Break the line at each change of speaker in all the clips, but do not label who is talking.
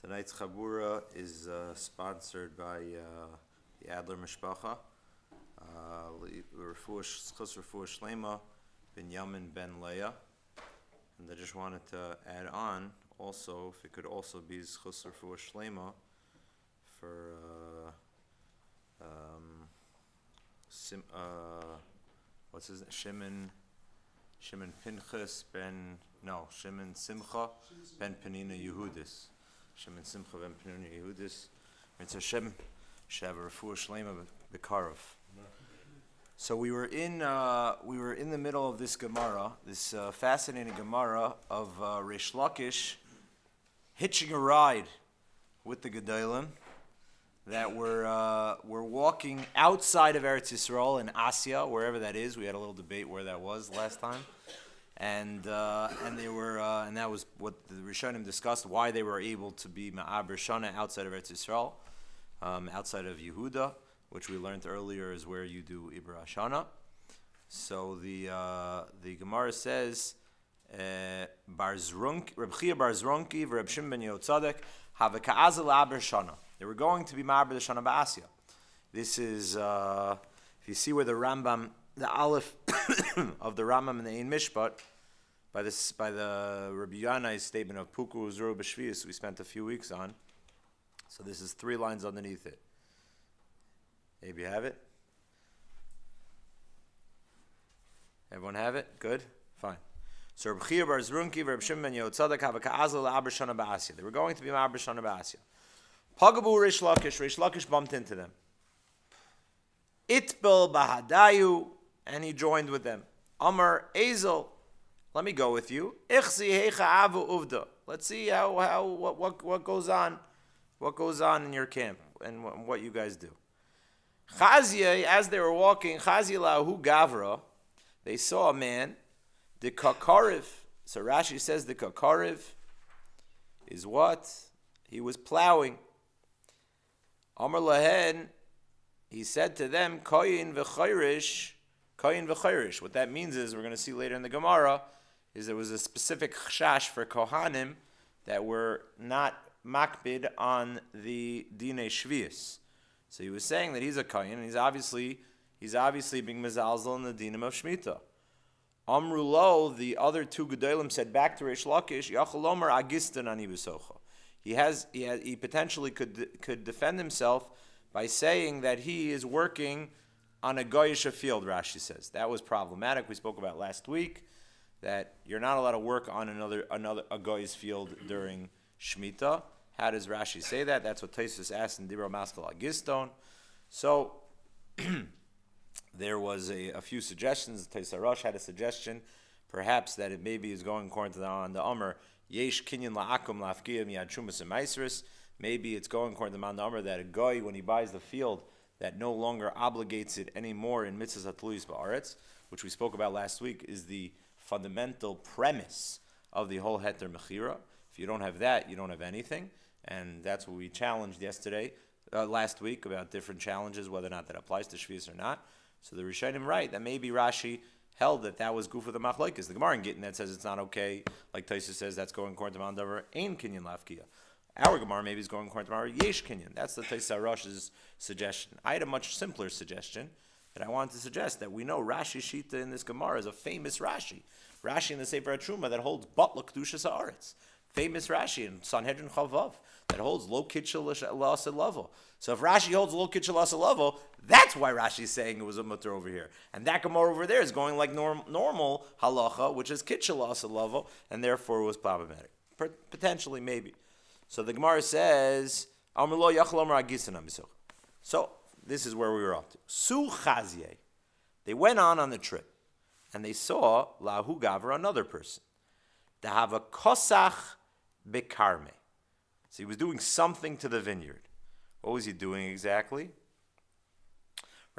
Tonight's Chabura is sponsored by the Adler Mishpacha. Chus Refuah Shlema ben Yamin ben Leah. And I just wanted to add on, also, if it could also be Chus Refuah Shlema for what's his name? Shimon Pinchas ben, no, Shimon Simcha ben Penina Yehudis. Shimon Simcha ben Penina Yehudis. It's Hashem Shav Refuah Shlema Bekarov. So we were in the middle of this Gemara, this fascinating Gemara of Reish Lakish hitching a ride with the Gedolim that we're walking outside of Eretz Yisrael in Asya, wherever that is. We had a little debate where that was last time, and they were and that was what the Rishonim discussed, why they were able to be Ma'aber Shana outside of Eretz Yisrael, outside of Yehuda, which we learned earlier is where you do Ibra Shana. So the Gemara says Reb Chia Bar Zronki v'Reb Shimon ben Yotzadek have a ka'azal Ma'aber Shana. They were going to be Ma'aber the Shana Ba'asya. This is, if you see where the Rambam, the Aleph of the Rambam in the Ein Mishpat, by the Rabbi Yanai's statement of Puku Zuru B'Shvius, we spent a few weeks on. So this is 3 lines underneath it. Maybe you have it? Everyone have it? Good? Fine. So Reb Chia Bar Zronki v'Reb Shimon ben Yotzadek have a ka'azal Ma'aber Shana Ba'asya. They were going to be Ma'aber Shana Ba'asya. Pagabu Reish Lakish bumped into them. Itbel Bahadayu, and he joined with them. Amar Ezel, let me go with you. Ichsi Heicha Avu Uvda. Let's see what goes on in your camp and what you guys do. Chazia, as they were walking, Chazia Lahu Gavra, they saw a man, the Kakariv. So Rashi says the Kakariv is what? He was plowing. Amar Lahen, he said to them, Koyin v'chayrish, Koyin v'chayrish. What that means is, we're going to see later in the Gemara, is there was a specific chashash for Kohanim that were not makbid on the Dinei Shvius. So he was saying that he's a Koyin, and he's obviously being mezalzel in the Dinim of Shemitah. Amru lo, the other 2 Gedolim said back to Reish Lakish, Yachol Omer agistan ani b'socha. He potentially could defend himself by saying that he is working on a goyish field. Rashi says that was problematic. We spoke about last week that you're not allowed to work on a goyish field during Shemitah. How does Rashi say that? That's what Tosfos asked in Dibro Maskal Agiston. So there was a few suggestions. Tosfos Rosh had a suggestion, perhaps that it maybe is going according to the Amr. Yesh kinyan la'akum la'afkiyah miyad shumas and maisris. Maybe it's going according to the Mount Amr that a guy, when he buys the field, that no longer obligates it anymore in mitzvahs hatluyis ba'aretz, which we spoke about last week, is the fundamental premise of the whole heter mechira. If you don't have that, you don't have anything, and that's what we challenged last week about different challenges, whether or not that applies to shvius or not. So the Rishonim write that maybe Rashi held that was goof of the machlokes. The Gemara in Gittin that says it's not okay, like Tosfos says that's going according to Mount Dover, ain kinyan lafkiya. Our Gemara maybe is going according to our yesh kinyan. That's the Tosfos Rosh's suggestion. I had a much simpler suggestion that I wanted to suggest, that we know Rashi Shita in this Gemara is a famous Rashi. Rashi in the Sefer HaTruma that holds Batla Kedushas Haaretz. Famous Rashi in Sanhedrin Chavav that holds lo kitchel l'aseh level. So if Rashi holds lo kitchel l'aseh level, that's why Rashi is saying it was a mutter over here. And that Gemara over there is going like normal halacha, which is kitchel l'aseh level, and therefore it was problematic. Potentially, maybe. So the Gemara says, so this is where we were up to. Su Chazye. They went on the trip, and they saw Lahu Gavra, another person. They have a kosach bekarme. So he was doing something to the vineyard. What was he doing exactly?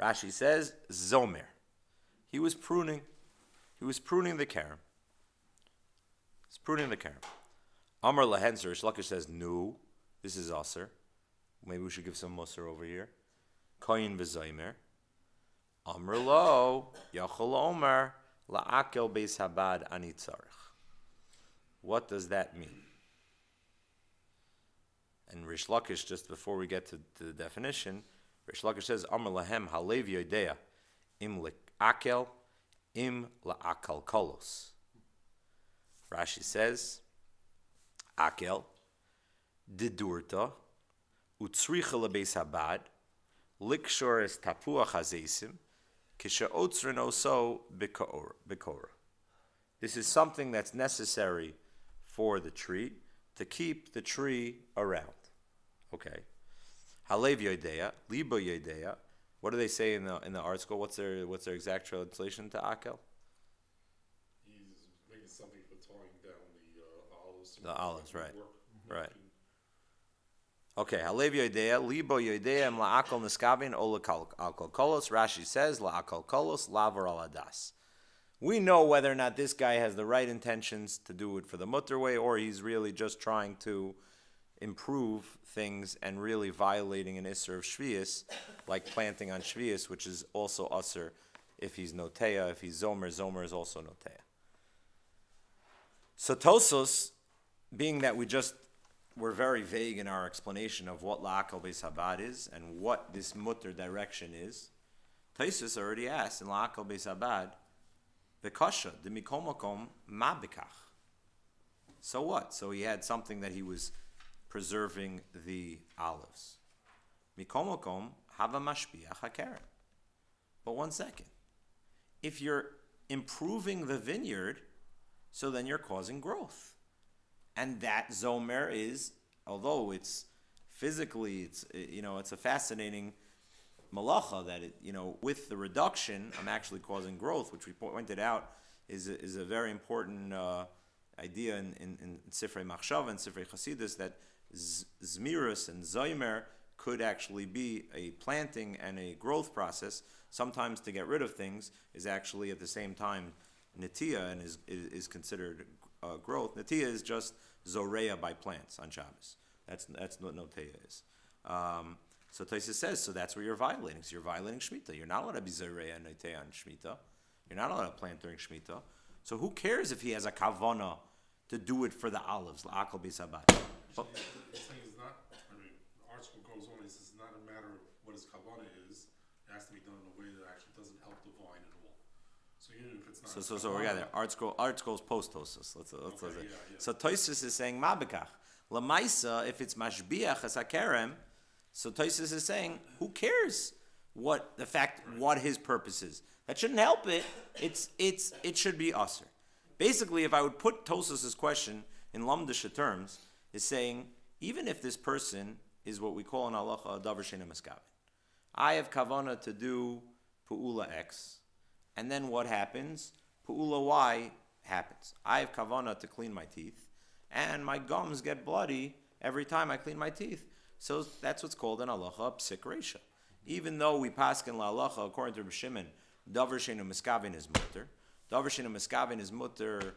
Rashi says, Zomer. He was pruning. He was pruning the karam. He's pruning the karam. Amar lahen, so Reish Lakish says, no, this is aser. Maybe we should give some musar over here. Koyin v'zomer. Amar lo, yachol omer, la'akel beis habad ani tzarech. What does that mean? Rish Lakish, just before we get to the definition, Rish Lakish says, Amr lahem halev yoidea im le'akel im la'akal kolos. Rashi says, akel, didurta, utzricha lebeis habad, likshor es tapuach hazesim, kisha otzrin oso bekora. This is something that's necessary for the tree, to keep the tree around. Okay. Halev yoidea, libo yoidea. What do they say in the art school? What's their exact translation to akel?
He's making something for towing down the olives.
The olives, right. Right. Okay. Halev yoidea, libo yoidea, em la'akal niskavin o la'akal kolos. Rashi says la'akal kolos lavar al adas. We know whether or not this guy has the right intentions to do it for the mutter way, or he's really just trying to improve things and really violating an isser of shvius, like planting on shvius, which is also usser if he's noteya. If he's zomer, zomer is also noteya. So Tosos, being that we're very vague in our explanation of what la'akal beis habad is and what this mutter direction is, Tosos already asked in la'akal beis habad, the kasha, the mikol makom ma bekach. So what? So he had something that he was preserving the olives. Mikol makom hava mashpiach hakeren. But one second. If you're improving the vineyard, so then you're causing growth. And that zomer is, although it's physically, it's a fascinating malacha that with the reduction, I'm actually causing growth, which we pointed out is a very important idea in Sifrei Machshevet and Sifrei Chasidus, that Zmirus and Zoymer could actually be a planting and a growth process. Sometimes to get rid of things is actually at the same time Netiya and is considered growth. Netiya is just Zoreya by plants on Shabbos. That's what Noteya is. So Tosfos says, so that's where you're violating. So you're violating Shemitah. You're not allowed to be Zoreya and Noteya on Shemitah. You're not allowed to plant during Shemitah. So who cares if he has a kavana to do it for the olives? La'akal beis habad.
This thing is not, the article goes on, it says it's not a matter of what his kavana is. It has to be done in a way that actually doesn't help the vine at all. So even if it's not.
So we got there. Art scrolls post Tosfos. Let's
Yeah.
So Tosfos is saying mabekach. Lamaisa, if it's mashbiach as hakerem, so Tosfos is saying, who cares what his purpose is? That shouldn't help it. It should be usher. Basically, if I would put Tosfos' question in lamdisha terms, is saying, even if this person is what we call in halacha a davar she'eino miskavin, I have kavana to do pu'ula X, and then what happens? Pu'ula Y happens. I have kavana to clean my teeth, and my gums get bloody every time I clean my teeth. So that's what's called in halacha psik reisha. Even though we paskin la halacha according to Reb Shimon, davar she'eino miskavin is mutter. Davar she'eino miskavin is mutter.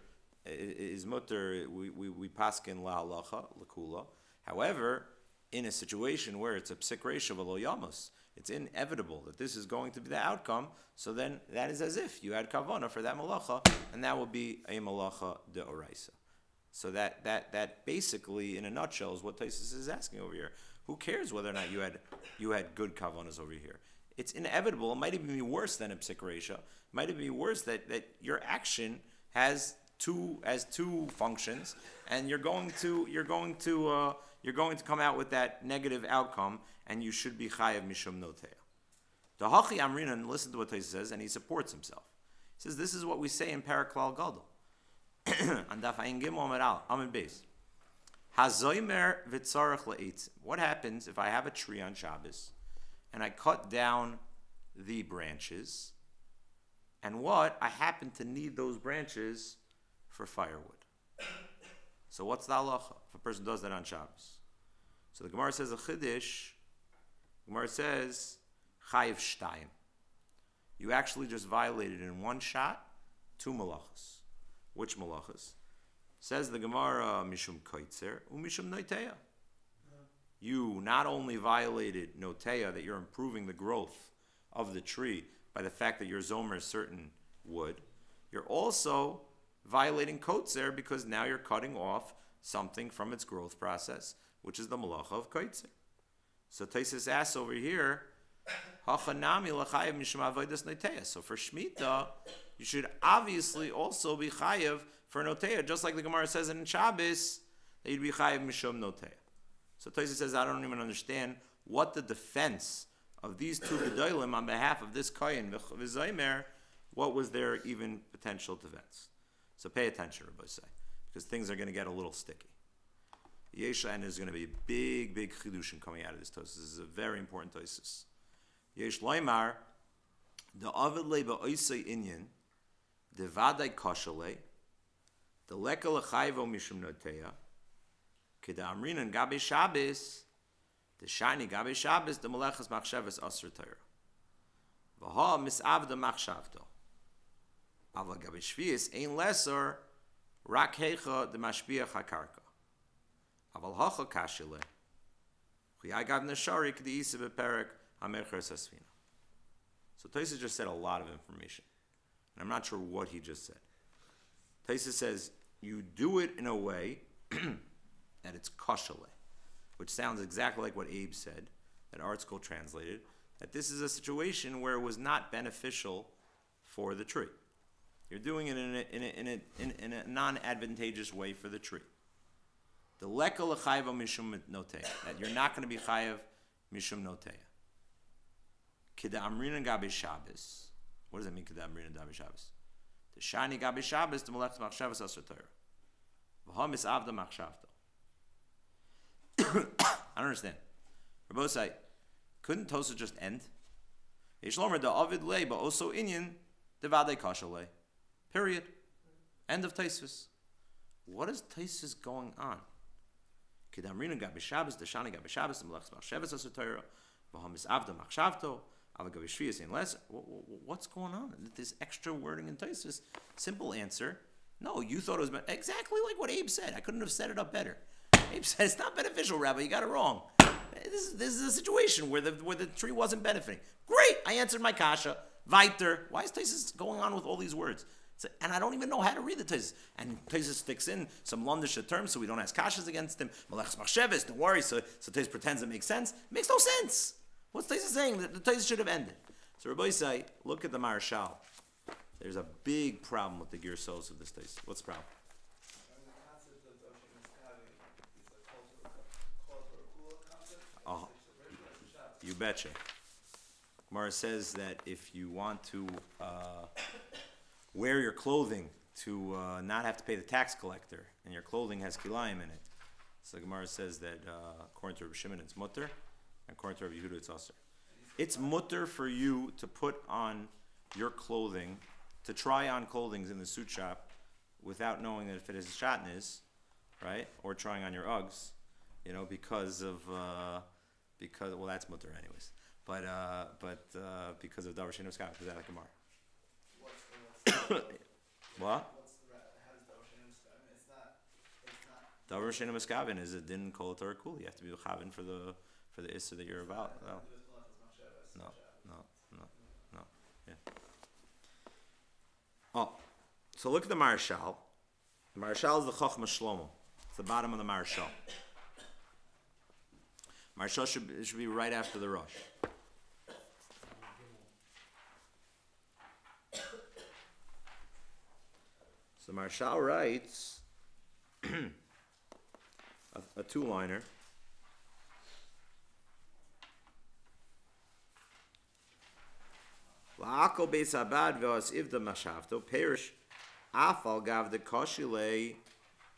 We paskin la halacha lakula. However, in a situation where it's a psik reisha v'lo yamos, it's inevitable that this is going to be the outcome. So then that is as if you had kavana for that malacha, and that will be a malacha de oraisa. So that basically, in a nutshell, is what Tosfos is asking over here. Who cares whether or not you had good kavanas over here? It's inevitable. It might even be worse than a psik reisha. It might even be worse that your action has two functions, and you're going to come out with that negative outcome, and you should be chayav mishum noteya. The hachi amrinan, listen to what Tosfos says, and he supports himself. He says this is what we say in Paraklal Gadol. On Daf Ayin Gimel Amid Beis. Hazoymer v'tzarech le'etzim. What happens if I have a tree on Shabbos and I cut down the branches, and I happen to need those branches for firewood? So what's the halacha if a person does that on Shabbos? So the Gemara says a chiddush. Gemara says chayiv shtayim. You actually just violated in one shot 2 malachas. Which malachas? Says the Gemara, mishum koitzer umishum noteya. You not only violated noteya, that you're improving the growth of the tree by the fact that you're zomer certain wood, you're also violating koitzer because now you're cutting off something from its growth process, which is the malacha of koitzer. So Taisus asks over here, so for Shemitah, you should obviously also be chayev for noteya, just like the Gemara says in Shabbos, that you'd be chayev mishum noteya. So Taisus says, I don't even understand what the defense of these two gedolim on behalf of this kohen v'zaymer, what was their even potential defense? So pay attention, Rabbi say, because things are going to get a little sticky. Yesha, and there's going to be a big chidushim coming out of this tosis. This is a very important tosis. Yesh loymar, the avid leba oisei inyan, the vadai koshale, the leka lechayvo mishum noteya, keda amrin and gabe Shabbos, the shiny gabe Shabbos, the Melechas Machshevet asr Torah. V'ha misavda machshavto. Aval gabe shvius ein lesser rak hecha the mashbiach hakarka. Aval hacha kashile. Chiyagav neshari k'di isa beperek hamercher sasvina. So Taisa just said a lot of information, and I'm not sure what he just said. Taisa says you do it in a way that it's kashile, which sounds exactly like what Abe said, that Art School translated, that this is a situation where it was not beneficial for the tree. You're doing it in a non-advantageous way for the tree. The leka l'chayva mishum noteya, that you're not going to be chayav mishum noteya. Kida amrina gabe Shabbos. What does that mean, kida amrina gabe Shabbos? The shani gabe Shabbos, the Melechas Machshevet asr Torah. V'ha misavda machshavto. I don't understand. Rabbi say, couldn't Tosa just end? Yeshlomer da avid lei ba also inyan devadei kasha lei. Period. End of Taisus. What is Taisus going on? Kidamrina gabe Shabbos, the shani gabe Shabbos, the Melechas Machshevet asr Torah, v'ha misavda machshavto, aval gabe shviyas in less. What's going on? This extra wording in Taisus. Simple answer. No, you thought it was exactly like what Abe said. I couldn't have set it up better. Abe said it's not beneficial, Rabbi. You got it wrong. This is a situation where the tree wasn't benefiting. Great, I answered my kasha. Weiter. Why is Taisus going on with all these words? And I don't even know how to read the Taisus. And Taisus sticks in some Londisha terms so we don't ask kashas against him. Melechas Machshevet, don't worry. So Taisus pretends it makes sense. It makes no sense. What's Taisus saying? The Taisus should have ended. So Rabbi say, look at the Marshal. There's a big problem with the Girsos of this Taisus. What's the problem? Oh, you betcha. Gemara says that if you want to wear your clothing to not have to pay the tax collector, and your clothing has kilayim in it, so Gemara says that according to Rabbi Shimon it's mutter, and according to Rabbi Yehuda it's aser. It's mutter for you to put on your clothing, to try on clothing in the suit shop without knowing that if it is shatnez, right, or trying on your Uggs, because well that's mutter anyways, but because of davar sheinu skaven, because that like Gemara. What? Davar sheinu skaven is a din kol Torah kul. You have to be chavin for the issa that you're about. No. Yeah. Oh, so look at the Marshal. The Marshal is the Chochmah Shlomo. It's the bottom of the Marshal. Marshal should be right after the Rosh. So Marshal writes a two-liner. La'akol beis abad ve'os ivda mashavto perish afal gav de koshile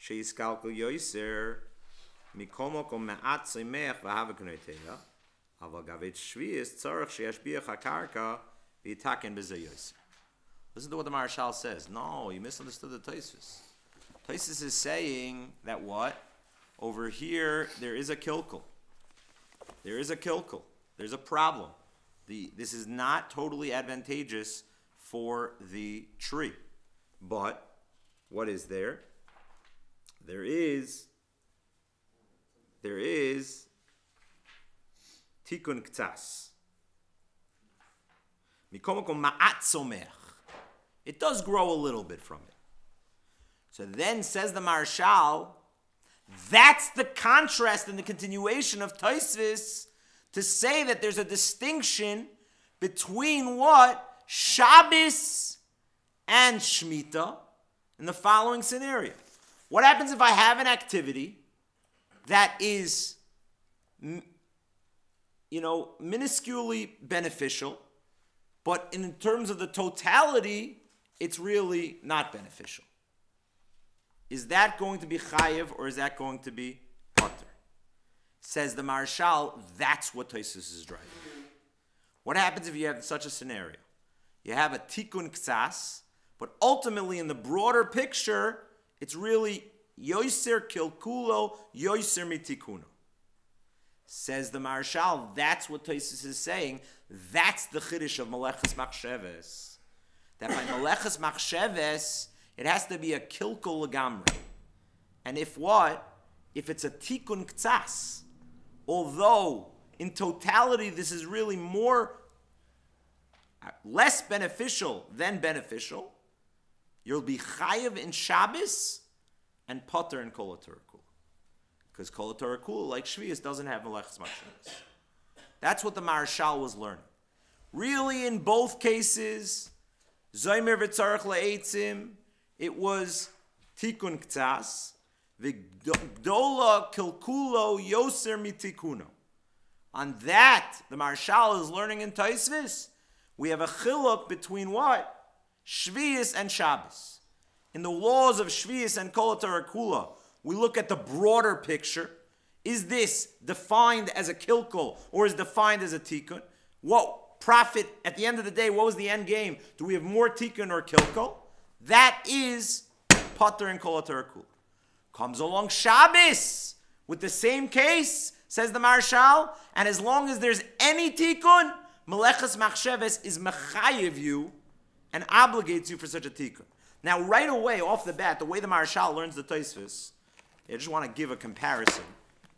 sheiskalko yoiser mikomo kom me'at simech v'havaknoiteya aval gav et shviyis tzarech sheyashbiach hakarka v'yitaken b'zeh yoiser. Listen to what the Marshal says. No, you misunderstood the Taisus. Taisus is saying that what? Over here, there is a kilkel. There's a problem. This is not totally advantageous for the tree. But what is there? There is tikun ktas. Mikomakom ma'at somech. It does grow a little bit from it. So then says the Marshal That's the contrast and the continuation of Tosfos to say that there's a distinction between what? Shabbos and Shemitah in the following scenario. What happens if I have an activity that is, minusculely beneficial, but in terms of the totality, it's really not beneficial? Is that going to be chayiv or is that going to be potter? Says the Marshal, that's what Tosfos is driving. What happens if you have such a scenario? You have a tikkun ksas, but ultimately in the broader picture, it's really yoiser kilkulo, yoiser mitikuno. Says the Marshal, that's what Tosfos is saying. That's the chiddush of Melechet Machshevet. That by Melechet Machshevet, it has to be a kilkul legamri. And if it's a tikkun ktsas, although in totality this is really less beneficial than beneficial, you'll be chayiv in Shabbos and potter in Kol HaTorah Kula. Because Kol HaTorah Kula, like Shvius, doesn't have Melechet Machshevet. That's what the Marshal was learning. Really, in both cases, Zoymer v'tzarech la'etzim, it was tikkun ktsas, v'gdola kilkulo yoser mitikuno. On that, the Marshal is learning in Tosfos, we have a chiluk between what? Shvius and Shabbos. In the laws of Shvius and Kol HaTorah Kula, we look at the broader picture. Is this defined as a kilkul or is defined as a tikkun? What profit, at the end of the day, what was the end game? Do we have more tikkun or kilkul? That is potter and Kol HaTorah Kula. Comes along Shabbos with the same case, says the Marshal, and as long as there's any tikkun, Melechet Machshevet is mechayiv you and obligates you for such a tikkun. Now, right away, off the bat, the way the Marshal learns the Tosfos, I just want to give a comparison.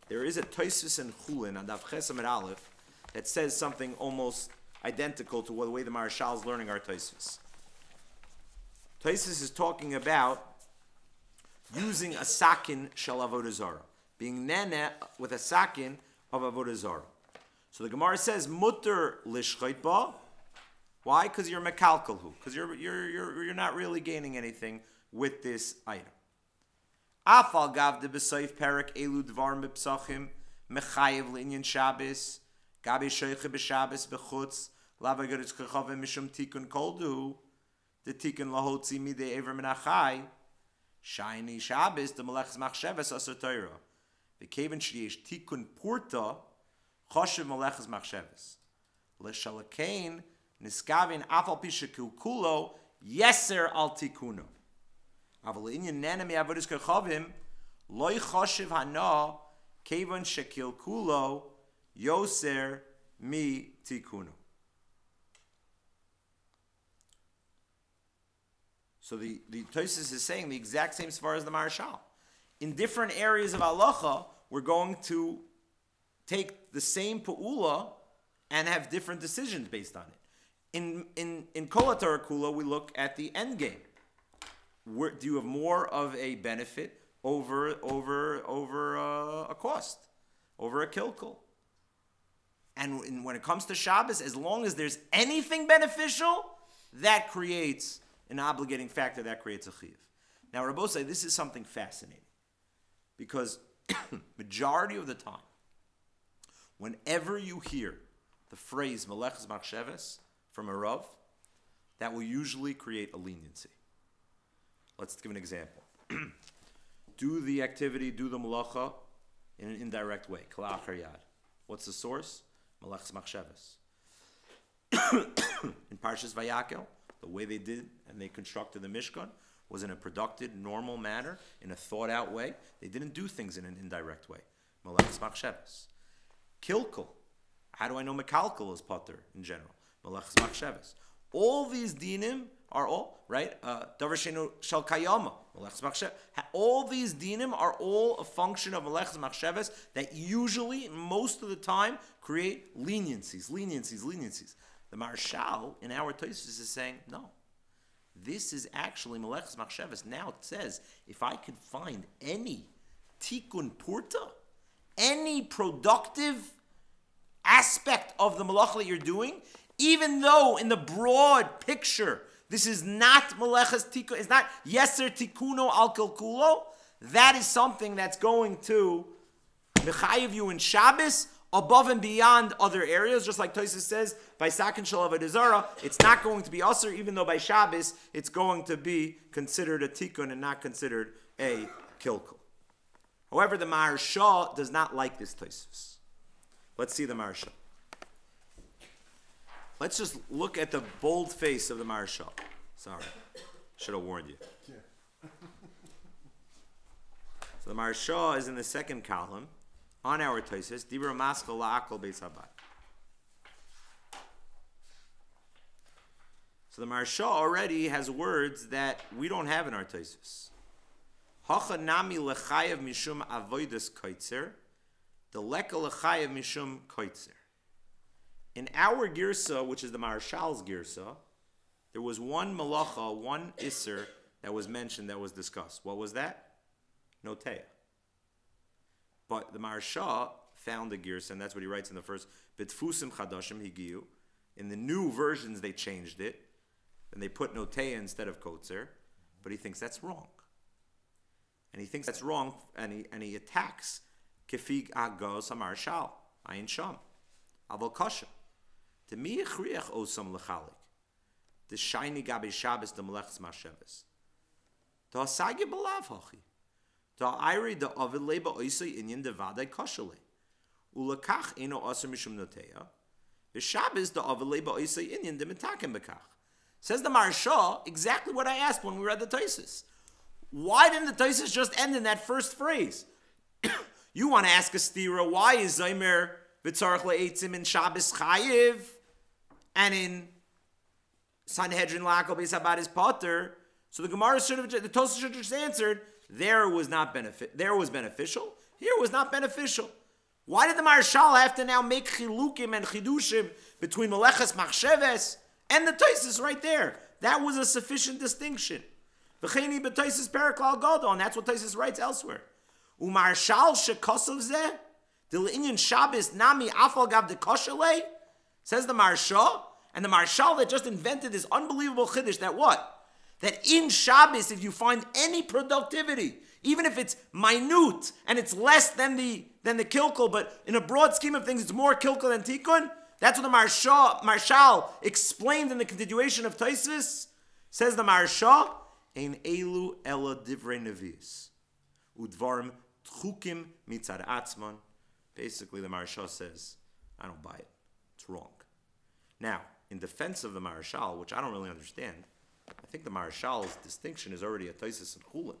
There is a Tosfos in Chulin on Daf Ches Amud Aleph that says something almost identical to the way the Marshal is learning our Tosfos. Tosfos is talking about using a sakin shel avodah zarah, being nene with a sakin of avodah zarah. So the Gemara says mutter lishchait ba. Why? Because you're mekalkalhu. Because you're not really gaining anything with this item. Afal gav de b'soif perik elu dvar mipsachim mechayev le'inyan Shabbos gabi shoyche b'Shabbos b'chutz lava geritz kechavim mishum tikun koldu the tikun lahotzi midei ever menachai shiny Shabbos the Melechet Machshevet aser Torah the kaven shliyesh tikun purta choshev Melechet Machshevet l'shalakain niskavin afal pishakul kulo yeser al tikuno. Aval inyan nana mi avodas kechavim loy choshev hana kaven shekil kulo yoser mi tikuno. So the Tosfos is saying the exact same as far as the Marshal. In different areas of halacha, we're going to take the same pa'ula and have different decisions based on it. In Kol HaTorah Kula, we look at the end game. Do you have more of a benefit over a cost, over a kilkul? And when it comes to Shabbos, as long as there's anything beneficial, that creates an obligating factor, that creates a chiyuv. Now, Rabbi say this is something fascinating, because majority of the time, whenever you hear the phrase Melechet Machshevet from a Rav, that will usually create a leniency. Let's give an example. Do the activity, do the malacha in an indirect way. Kala achar yad. What's the source? Melechet Machshevet. In Parshas Vayakel, the way they did and they constructed the Mishkan was in a productive, normal manner, in a thought-out way. They didn't do things in an indirect way. Melechet Machshevet. Kilkul. How do I know Mekalkal is potter in general? Melechet Machshevet. All these dinim are all, right? Davar Shenu Shal Kayama. Melechet Machshevet. All these dinim are all a function of Melechet Machshevet that usually, most of the time, create leniencies. The Marshal in our Tosfos is saying, no. This is actually Melechet Machshevet. Now it says, if I could find any tikkun purta, any productive aspect of the malacha that you're doing, even though in the broad picture this is not meleches tikkun, it's not yeser tikkuno al kilkulo, that is something that's going to mechayev you in Shabbos above and beyond other areas, just like Tosfos says, by Sakin Shel Avodah Zarah, it's not going to be usher, even though by Shabbos it's going to be considered a tikkun and not considered a kilkul. However, the Maharsha does not like this Tosfos. Let's see the Maharsha. Let's just look at the bold face of the Maharsha. Sorry, should have warned you. Yeah. So the Maharsha is in the second column on our Tosfos. Dibra Maskal La'akal Beis Habad. So the Maharsha already has words that we don't have in our Tosfos. Hacha nami lechayev mishum avodas koitzer, the leka lechayev mishum koitzer. In our girsa, which is the Maharshal's girsa, there was one malacha, one isser that was mentioned, that was discussed. What was that? Noteya. But the Maharsha found the girsa, and that's what he writes in the first Bitfusim Chadashim Higiyu. In the new versions, they changed it, and they put Noteya instead of Kotzer, but he thinks that's wrong. And he thinks that's wrong, and he attacks Kefig Agos Maharshal, Ayin Sham, Aval Kasha. To me, Chriach Osam Lechalik. The shiny Gabi Shabbos, the Melech's Machshevet. The Hasagi Belav Hachi. The Iri, the Ovid Leba Oisei Inyan, the Vadai Kashale. Ulakach Eno Osam Mishum Noteya. The Shabbos, the Ovid Leba Oisei Inyan, the Metakim Bekach. Says the Maharsha exactly what I asked when we read the Tosfos. Why didn't the Tosfos just end in that first phrase? You want to ask a stira, why is Zaymer V'tzarech Le'etzim in Shabbos Chayiv and in Sanhedrin La'akal Beis Habad is Potter? So the Gemara should have, the Tosfos should have just answered, there was beneficial, here was not beneficial. Why did the Maharshal have to now make chilukim and chidushim between Meleches Machsheves and the Tosfos right there? That was a sufficient distinction. V'cheini b'Tosfos Perek Lal Gadol, and that's what Tosfos writes elsewhere. U'Maharshal shekosov zeh, the Leniency Shabbos nami afal gav de koshelei, says the Maharsha, and the Maharshal that just invented this unbelievable chiddush that what? That in Shabbos, if you find any productivity, even if it's minute and it's less than the kilkul, but in a broad scheme of things, it's more kilkul than tikkun. That's what the Maharshal explained in the continuation of Tosfos. Says the Maharsha, ein elu ela divrei nevius udvarim tchukim mitzad atzman. Basically, the Maharsha says, I don't buy it. It's wrong. Now, in defense of the Maharshal, which I don't really understand, I think the Maharshal's distinction is already a Tosfos and Chulin.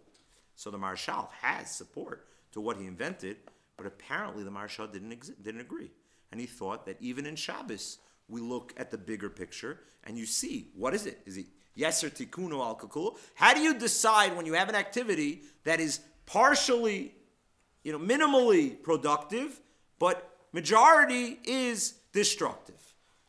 So the Maharshal has support to what he invented, but apparently the Maharshal didn't agree. And he thought that even in Shabbos, we look at the bigger picture, and you see, what is it? Is it yeser tikkuno al kakul? How do you decide when you have an activity that is partially, minimally productive, but majority is destructive?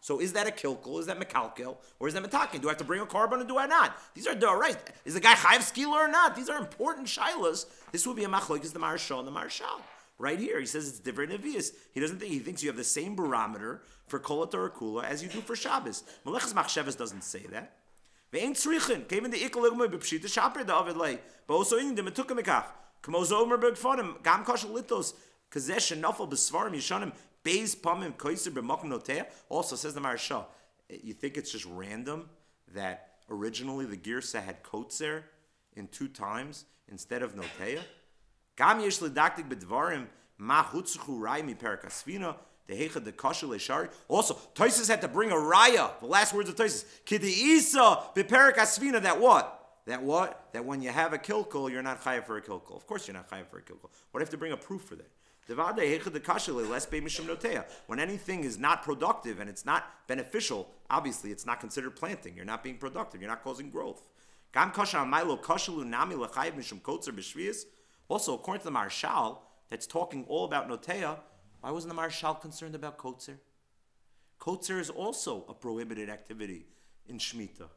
So is that a kilkul? Is that mekalkel? Or is that metakin? Do I have to bring a carbon or do I not? These are right. Is the guy chayav skila or not? These are important shilas. This will be a machlokes the Maharsha and the Maharshal. Right here, he says it's different nevius. He thinks you have the same barometer for kol or kula as you do for Shabbos. Meleches Machsheves doesn't say that. Ve'ein tzrichin came in the ikol igmoi b'pshita shaper the avid lay, but also in the metuka mekach. Kamo zomer b'gfonim gam kashal litos kazesh nafal b'svarim yishanim beis pamim koiser b'makom noteya. Also says the Maharsha, you think it's just random that originally the girsa had kotzer in 2 times instead of noteya? Gam yesh lidaktik b'dvarim ma hutzchu rai mi perak asvina dehecha de kasha leishari. Also, Tosfos had to bring a raya. The last words of Tosfos, kideisa b'perak asvina. That what? That when you have a kilkul, you're not chayav for a kilkul. Of course, you're not chayav for a kilkul. What do you have to bring a proof for that? When anything is not productive and it's not beneficial, obviously it's not considered planting. You're not being productive. You're not causing growth. Also, according to the Maharshal, that's talking all about Noteya, why wasn't the Maharshal concerned about Kotzer? Kotzer is also a prohibited activity in Shemitah,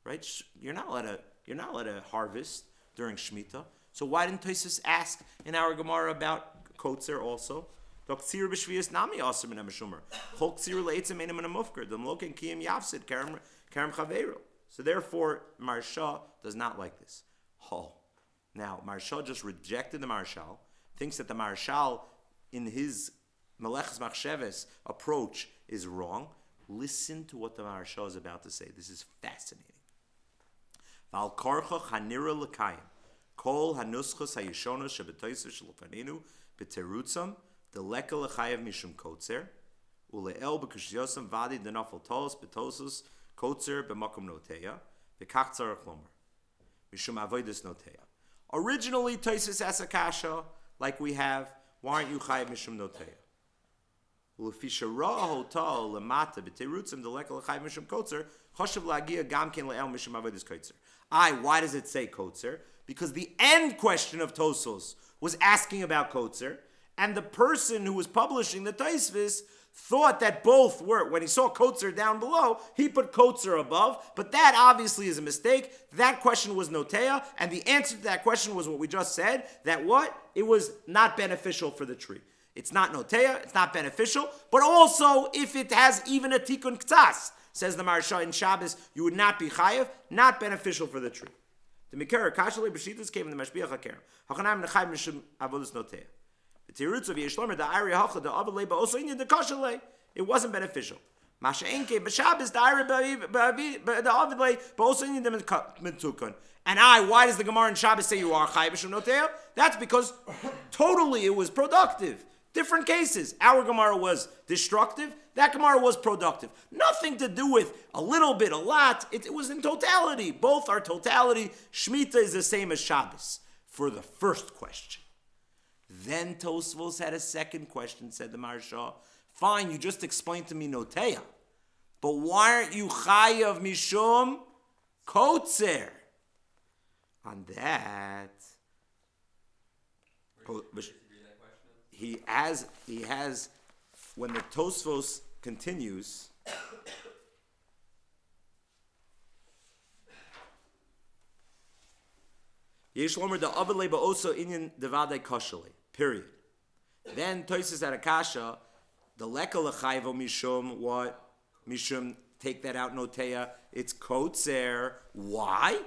right? You're not allowed to harvest during Shemitah. So why didn't Tosfos ask in our Gemara about kotzer also? So therefore, Marsha does not like this. Oh, now Marsha just rejected the Marshal, thinks that the Marshal in his Melechet Machshevet approach is wrong. Listen to what the Marshal is about to say. This is fascinating. Val korcha chanira l'kayim kol hanuschos hayishonos shebetoyser shlefanenu b'terutzam deleka l'chayev mishum kotzer ule'el b'kushyosam vadi denafel tos betosus kotzer b'makom noteya v'kach tzarech lomer mishum avodas noteya. Originally, Tosfos asked a kasha like we have. Why aren't you chayev mishum noteya? Ule'fisha ra hotal lemata b'terutzam deleka l'chayev mishum kotzer choshev lagia gamkin le'el mishum avodas kotzer. Why does it say kotzer? Because the end question of Tosfos was asking about kotzer, and the person who was publishing the Tosfos thought that both were. When he saw kotzer down below, he put kotzer above, but that obviously is a mistake. That question was noteya, and the answer to that question was what we just said, that what? It was not beneficial for the tree. It's not noteya, it's not beneficial, but also if it has even a tikkun k'tzas, says the Maharsha in Shabbos, you would not be chayev, not beneficial for the tree. The Mikara Kashalei B'Shitas came in the Mashbiach HaKerem. Hachanam nechayev mishum avodas noteya. The Tirutz of Yeshlomer the Ari Hacha the Avalei Ba'oso Inyan the Kashalei. It wasn't beneficial. Masha Enke B'Shabbos the Ari the Avalei Ba'oso Inyan the Mitzukun. And why does the Gemara in Shabbos say you are chayev mishum noteya? That's because totally it was productive. Different cases. Our Gemara was destructive. That Gemara was productive. Nothing to do with a little bit, a lot. It was in totality. Both are totality. Shemitah is the same as Shabbos for the first question. Then Tosfos had a second question, said the Maharsha. Fine, you just explained to me noteya. But why aren't you chayav mishum kotzer? On that, he has, when the Tosfos continues, Yesh Lomer the Avalei Ba'oso Inyan Devadei Kashale. Period. Then Tosfos had a kasha, the Leka L'chayvo Mishum, what? Mishum, take that out, noteya, it's kotzer. Why?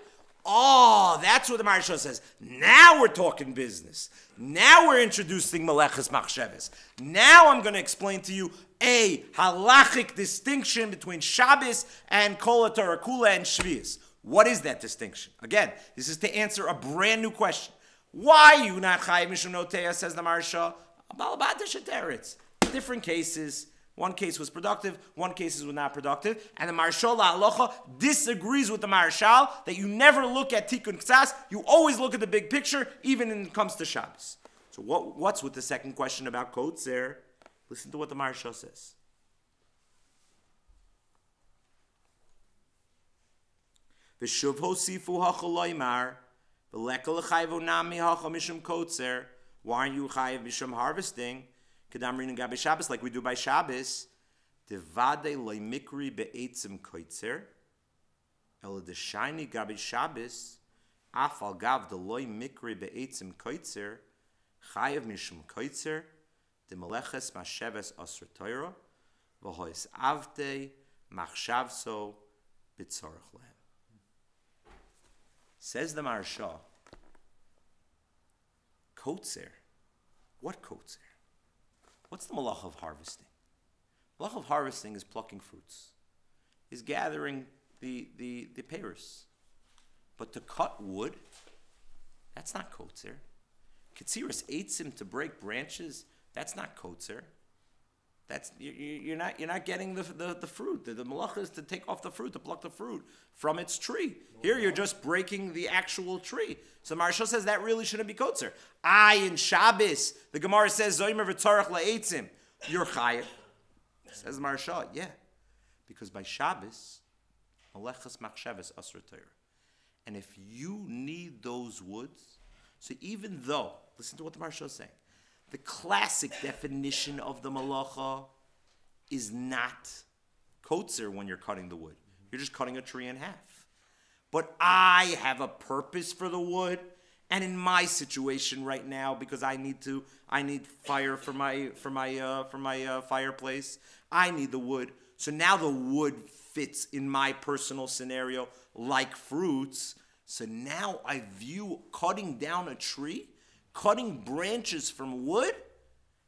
Oh, that's what the Maharsha says. Now we're talking business. Now we're introducing Meleches Machshevet. Now I'm going to explain to you a halachic distinction between Shabbos and Kol HaTorah Kula and Shvius. What is that distinction? Again, this is to answer a brand new question. Why are you not chayiv mishum noteya, says the Maharsha? Different cases. One case was productive, one case was not productive, and the Maharshal Halacha disagrees with the Maharshal that you never look at Tikkun K'tzas, you always look at the big picture, even when it comes to Shabbos. So what's with the second question about kotzer? Listen to what the Maharshal says. V'shuv hosifu hachaloymar v'leka l'chayvu nami hacha mishum kotzer. Why aren't you chayiv mishum harvesting? Kedamrin and Gabi Shabbos, like we do by Shabbos, devade loy mikri be'etzim koitzer, el de shiny Gabi Shabbos, afal gav de loy mikri be'etzim koitzer, chayev mishum koitzer, de meleches Machshevet asr Torah, v'hois avte machshavso b'tzorach lehem. Says the Maharsha, kotzer. What kotzer? What's the malach of harvesting? Malach of harvesting is plucking fruits, is gathering the peiros. But to cut wood, that's not kotzer. Ketziras eitzim, to break branches, that's not kotzer. That's you're not getting the fruit. The malach is to take off the fruit, to pluck the fruit from its tree. Here you're just breaking the actual tree. So Maharsha says that really shouldn't be kotzer. In Shabbos, the Gemara says Zoymer v'tzarech la'etzim. You're chayev. Says Maharsha, yeah, because by Shabbos, Meleches Machshevet asr Torah, and if you need those woods, so even though, listen to what the Maharsha is saying. The classic definition of the malacha is not kotzer when you're cutting the wood. You're just cutting a tree in half. But I have a purpose for the wood, And in my situation right now, because I need fire for my fireplace. I need the wood. So now the wood fits in my personal scenario like fruits. So now I view cutting down a tree, cutting branches from wood,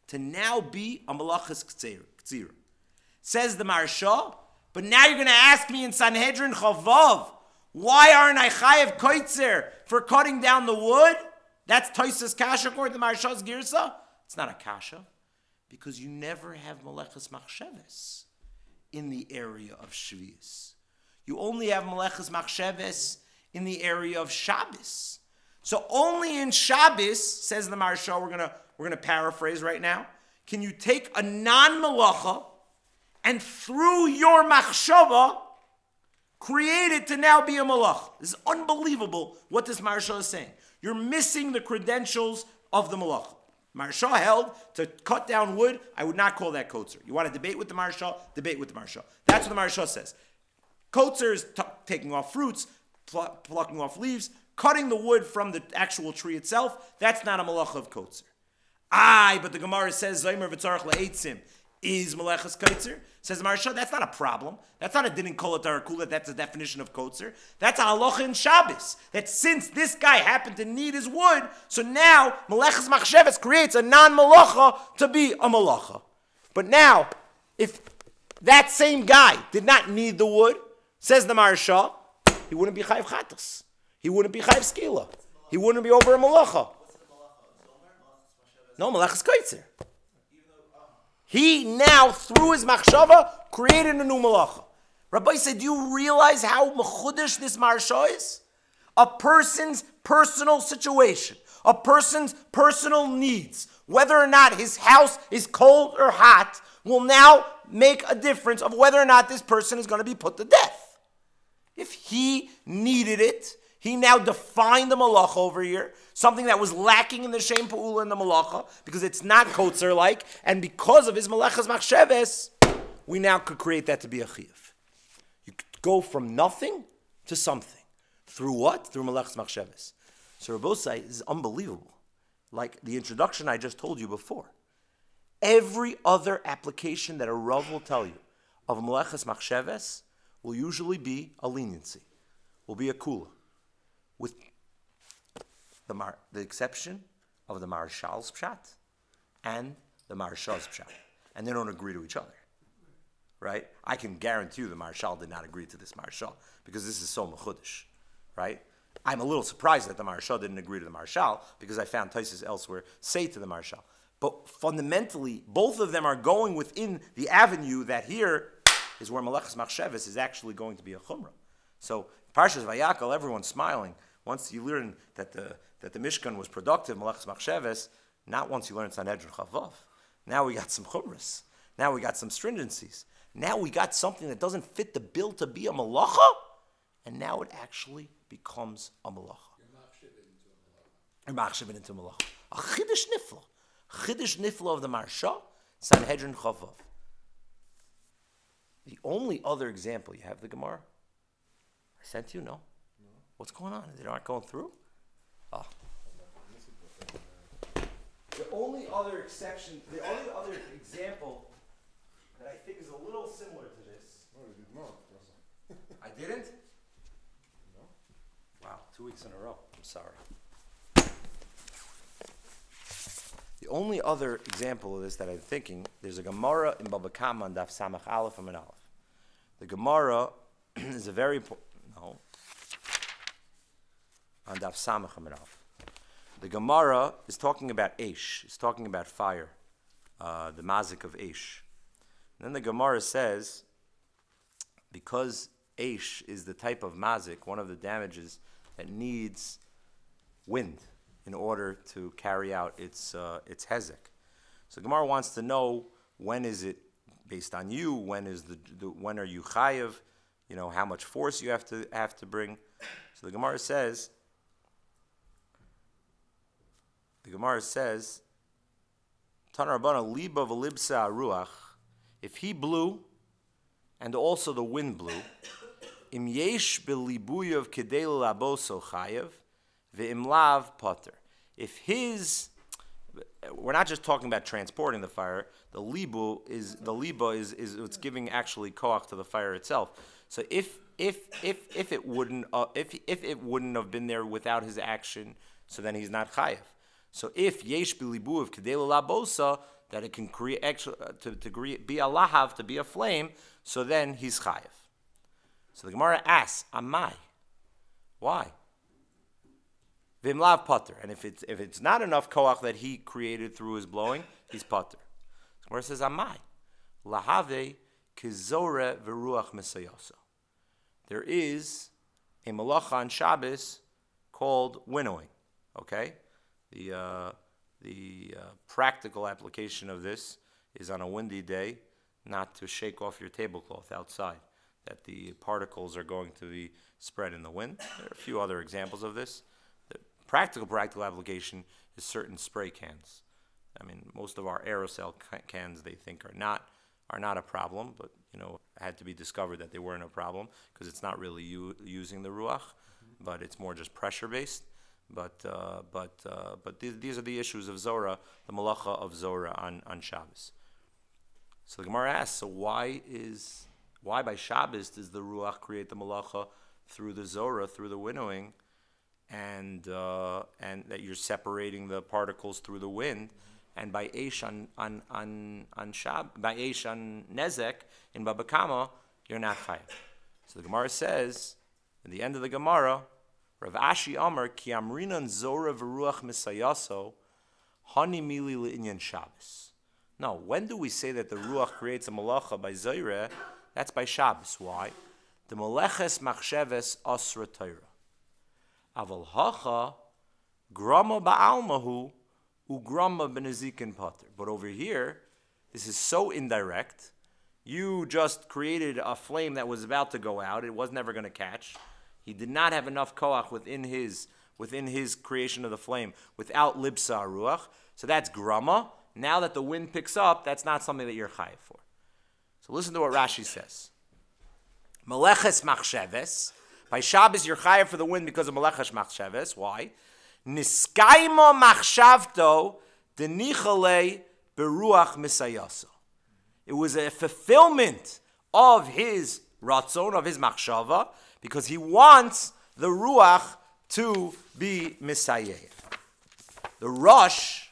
to now be a malachas ktsira. Says the Maharsha, but now you're going to ask me in Sanhedrin Chavav, why aren't I chayev koitzer for cutting down the wood? That's Toisas kasha according to the Maharsha's girsa. It's not a kasha, because you never have Meleches Machsheves in the area of Shvius. You only have Meleches Machsheves in the area of Shabbos. So only in Shabbos, says the Maharsha, we're gonna paraphrase right now, can you take a non-melacha and through your machshava create it to now be a malach. This is unbelievable what this Maharsha is saying. You're missing the credentials of the malach. Maharsha held to cut down wood, I would not call that kotzer. You want to debate with the Maharsha? Debate with the Maharsha. That's what the Maharsha says. Kotzer is taking off fruits, plucking off leaves, cutting the wood from the actual tree itself. That's not a malach of kotzer. But the Gemara says, Zaymer v'tzarech le'etzim is meleches kotzer. Says the Maharsha, that's not a problem. That's not a dinin kol tarakula. That's a definition of kotzer. That's a halacha in Shabbos. That since this guy happened to need his wood, so now meleches machsheves creates a non-malacha to be a malacha. But now, if that same guy did not need the wood, says the Maharsha, he wouldn't be chayiv chatas. He wouldn't be chayiv skila. He wouldn't be over a malacha. No, meleches kotzer. He now, through his machshava, created a new malacha. Rabbi said, do you realize how mechudesh this Maharsha is? A person's personal situation, a person's personal needs, whether or not his house is cold or hot, will now make a difference of whether or not this person is going to be put to death. If he needed it, he now defined the malacha over here, something that was lacking in the Shem Pa'ula in the malacha, because it's not kotzer-like, and because of his malachas machsheves, we now could create that to be a chiyuv. You could go from nothing to something. Through what? Through malachas machsheves. So Rabbosai is unbelievable. Like the introduction I just told you before. Every other application that a Rav will tell you of malachas machsheves will usually be a leniency, will be a kula. With the exception of the Maharshal's pshat and the Maharsha's pshat. And they don't agree to each other. Right? I can guarantee you the Maharshal did not agree to this Maharshal because this is so mechudesh. Right? I'm a little surprised that the Maharshal didn't agree to the Maharshal because I found Taisus elsewhere say to the Maharshal. But fundamentally, both of them are going within the avenue that here is where Meleches Machsheves is actually going to be a chumrah. So, Parshas Vayakal, everyone's smiling. Once you learn that the Mishkan was productive, Meleches Machsheves, not once you learn Sanhedrin Chavav. Now we got some chumras. Now we got some stringencies. Now we got something that doesn't fit the bill to be a malacha, and now it actually becomes a malacha. You're Machshevet into a malacha. A chiddush nifla. Chiddush nifla of the Maharsha, Sanhedrin Chavav. The only other example, you have the Gemara? I sent you, no? What's going on? They aren't going through? Oh. The only other exception, the only other example that I think is a little similar to this.
No, you did not.
I didn't?
No.
Wow, 2 weeks in a row. I'm sorry. The only other example of this that I'm thinking, there's a Gemara in Baba Kama on Daf Samach Aleph and Aleph. The Gemara is a very important, no, on Daf Samach and Aleph. The Gemara is talking about Eish. It's talking about fire, the mazik of Eish. And then the Gemara says, because Eish is the type of mazik, one of the damages that needs wind in order to carry out its hezek. So Gemara wants to know, when is it based on you? When is when are you chayev? You know, how much force you have to bring. So the Gemara says, Tana Rabbana liba v'libsa ruach. If he blew, and also the wind blew, im yesh belibuyev kedei laboso chayev, Ve'imlav potter. If his, we're not just talking about transporting the fire. The liba is what's giving actually koach to the fire itself. So if it wouldn't have been there without his action, so then he's not chayev. So if yesh bilibu of kedei labosa, that it can create actually be a lahav, to be a flame, so then he's chayev. So the Gemara asks, amai, why? Vimlav potter, and if it's not enough koach that he created through his blowing, he's potter. The Gemara says, amai, lahave kizore v'ruach mesayosa. There is a malacha on Shabbos called winnowing. Okay, the practical application of this is on a windy day, not to shake off your tablecloth outside, that the particles are going to be spread in the wind. There are a few other examples of this. The practical application is certain spray cans. I mean, most of our aerosol cans they think are not a problem, but it had to be discovered that they weren't a problem because it's not really using the ruach, but it's more just pressure based. But these are the issues of Zorah, the malacha of Zorah on Shabbos. So the Gemara asks, so why by Shabbos does the ruach create the malacha through the Zorah, through the winnowing, and that you're separating the particles through the wind, and by Eish on by Eish on Nezek in Baba Kama, you're not chayav. So the Gemara says, in the end of the Gemara, Rav Ashi Amar ki amrinan Zorah v'ruach misayaso hani mili le'inyan Shabbos. No, when do we say that the ruach creates a malacha by Zorah? That's by Shabbos. Why? The Meleches Machshevet asra Torah. Aval hacha grama ba'almahu ugrama b'nezikin pater. But over here, this is so indirect. You just created a flame that was about to go out. It was never going to catch. He did not have enough koach within his creation of the flame without libsa ruach. So that's grama. Now that the wind picks up, that's not something that you're chayiv for. So listen to what Rashi says. Meleches Machshevet. By Shabbos, you're chayiv for the wind because of Meleches Machshevet. Why? Niskaimo machshavto denichale beruach misayasa. It was a fulfillment of his ratzon, of his machshava, because he wants the ruach to be misayeh. The Rosh,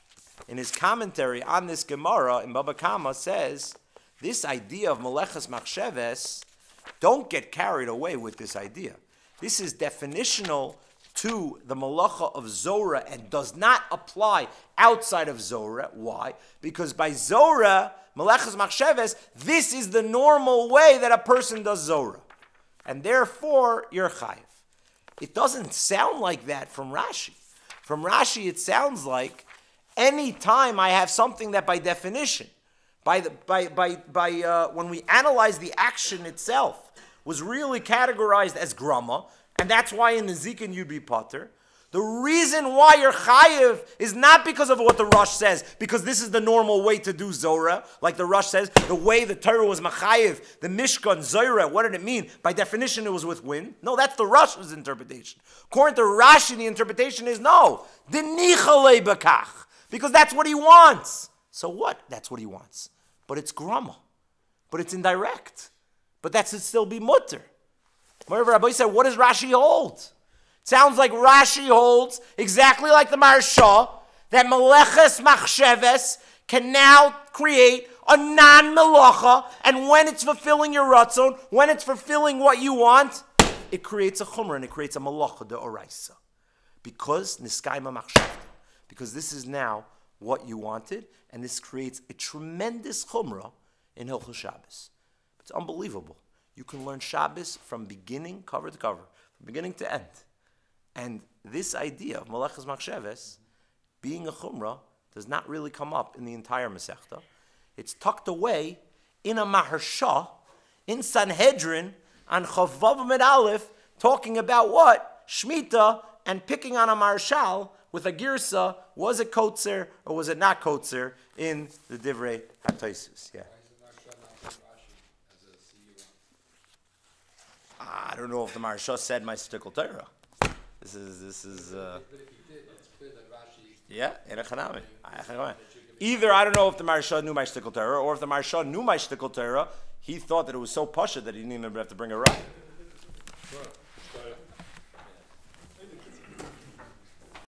in his commentary on this Gemara in Baba Kama, says this idea of Meleches Machshevet, don't get carried away with this idea. This is definitional to the malacha of Zorah and does not apply outside of Zorah. Why? Because by Zorah, Meleches Machshevet, this is the normal way that a person does Zorah. And therefore, you're chayiv. It doesn't sound like that from Rashi. From Rashi, it sounds like any time I have something that by definition, when we analyze the action itself, was really categorized as grama, and that's why in the Zikin you'd be potter. The reason why you're chayiv is not because of what the Rosh says, because this is the normal way to do Zorah. Like the Rosh says, the way the Torah was machayiv, the Mishkan, Zorah, what did it mean? By definition, it was with wind. No, that's the Rosh's interpretation. According to Rashi, the interpretation is no. Denichale bekach. Because that's what he wants. So what? That's what he wants. But it's grama. But it's indirect. But that should still be mutter. Wherever Rabbi said, what does Rashi hold? Sounds like Rashi holds, exactly like the Maharsha, that Meleches Machshevet can now create a non-melacha, and when it's fulfilling your ratzon, when it's fulfilling what you want, it creates a chumrah and it creates a melacha de oraisa. Because niskaima machshavta. Because this is now what you wanted, and this creates a tremendous chumrah in Hilchos Shabbos. It's unbelievable. You can learn Shabbos from beginning, cover to cover, from beginning to end. And this idea of Meleches Machshevet being a chumrah does not really come up in the entire Masechta. It's tucked away in a Maharsha, in Sanhedrin, on Chavav Med Aleph, talking about what? Shemitah, and picking on a Maharshal with a girsa, was it kotzer or was it not kotzer in the Divrei HaTosfos. Yeah. I don't know if the Maharsha said my Stikkel Torah. This is.
But if he did, it's clear that Rashi.
Yeah, in a chanami. Either I don't know if the Maharsha knew my shtickle Torah, or if the Maharsha knew my shtickle Torah, he thought that it was so pasha that he didn't even have to bring a right.
Sure.